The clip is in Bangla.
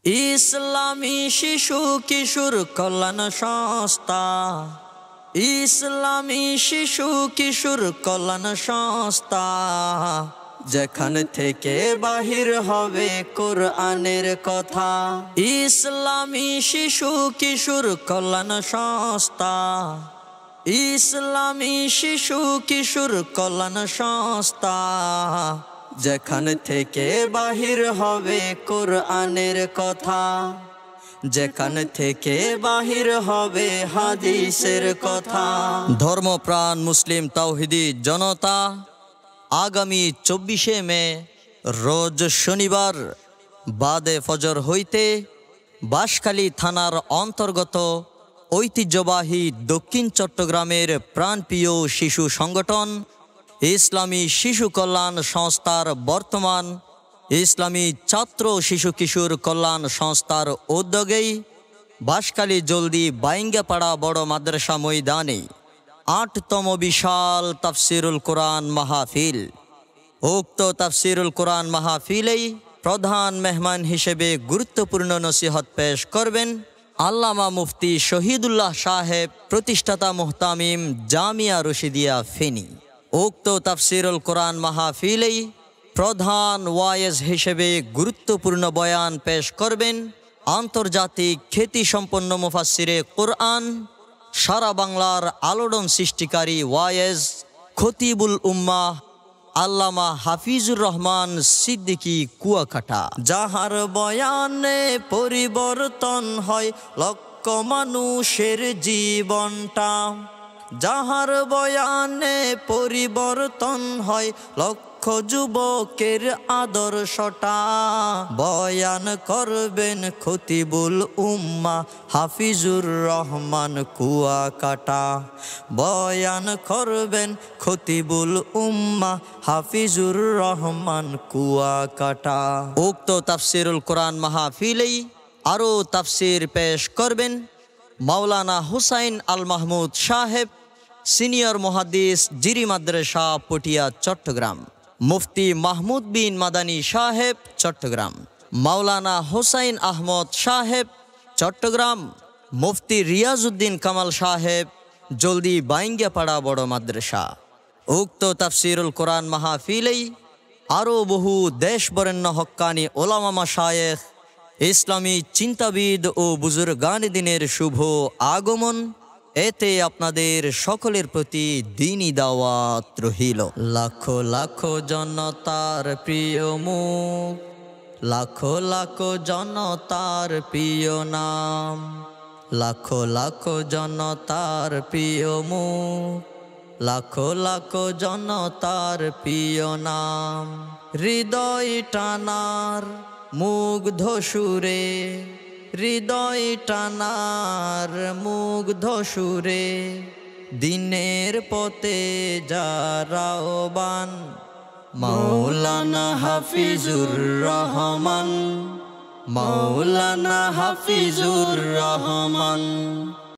ইসলামী শিশু কিশোর কল্যাণ সংস্থা, ইসলামী শিশু কিশোর কল্যাণ সংস্থা, যেখান থেকে বাহির হবে কোরআনের কথা। ইসলামী শিশু কিশোর কল্যাণ সংস্থা, ইসলামী শিশু কিশোর কল্যাণ সংস্থা, যেখান থেকে বাহির হবে কোরআনের কথা, যেখান থেকে বাহির হবে হাদিসের কথা। ধর্মপ্রাণ মুসলিম তাওহিদি জনতা, আগামী 24শে মে রোজ শনিবার বাদে ফজর হইতে বাঁশখালী থানার অন্তর্গত ঐতিহ্যবাহী দক্ষিণ চট্টগ্রামের প্রাণপ্রিয় শিশু সংগঠন ইসলামী শিশু কল্যাণ সংস্থার বর্তমান ইসলামী ছাত্র শিশু কিশোর কল্যাণ সংস্থার উদ্যোগেই বাঁশখালী জলদি বাইঙ্গাপাড়া বড় মাদ্রাসা ময়দানে ৮তম বিশাল তাফসিরুল কোরআন মাহফিল। উক্ত তাফসিরুল কোরআন মাহফিলেই প্রধান মেহমান হিসেবে গুরুত্বপূর্ণ নসিহত পেশ করবেন আল্লামা মুফতি শহীদুল্লাহ সাহেব, প্রতিষ্ঠাতা মুহতামিম জামিয়া রশিদিয়া ফেনী। উক্ত তাফসিরুল কোরআন মাহফিলেই প্রধান ওয়ায়েজ হিসেবে গুরুত্বপূর্ণ বয়ান পেশ করবেন আন্তর্জাতিক খ্যাতিসম্পন্ন মুফাসসিরে কোরআন, সারা বাংলার আলোড়ন সৃষ্টিকারী ওয়ায়েজ খতিবুল উম্মাহ আল্লামা হাফিজুর রহমান সিদ্দিকী কুয়াকাটা। যাহার বয়ানে পরিবর্তন হয় লক্ষ মানুষের জীবনটা, যাহার বয়ানে পরিবর্তন হয় লক্ষ যুবকের আদর্শটা। বয়ান করবেন খতিবুল উম্মাহ হাফিজুর রহমান কুয়াকাটা, বয়ান করবেন খতিবুল উম্মাহ হাফিজুর রহমান কুয়াকাটা। উক্ত তাফসিরুল কোরআন মাহফিলেই আরও তাফসির পেশ করবেন মাওলানা হুসাইন আল মাহমুদ সাহেব, সিনিয়র মুহাদ্দিস জিরি মাদ্রাসা পটিয়া চট্টগ্রাম, মুফতি মাহমুদ বিন মাদানী সাহেব চট্টগ্রাম, মাওলানা হুসাইন আহমদ সাহেব চট্টগ্রাম, মুফতি রিয়াজউদ্দিন কামাল সাহেব জলদি বাইঙ্গাপাড়া বড় মাদ্রাসা। উক্ত তাফসিরুল কোরআন মাহফিলেই আরও বহু দেশ বরেণ্য হক্কানি ওলামা মাশায়েখ, ইসলামী চিন্তাবিদ ও বুজুর্গান দিনের শুভ আগমন। এতে আপনাদের সকলের প্রতি দ্বীনি দাওয়াত রহিল। লাখো লাখো জনতার প্রিয় মুখ, লাখো লাখো জনতার প্রিয় নাম, লাখো লাখো জনতার প্রিয় মুখ, লাখো লাখো জনতার প্রিয় নাম। হৃদয় টানার মুগ্ধ সুরে, হৃদয় টানার মুগ্ধ সুরে, দিনের পথে যারা আহ্বান মাওলানা হাফিজুর রহমান, মাওলানা হাফিজুর রহমান।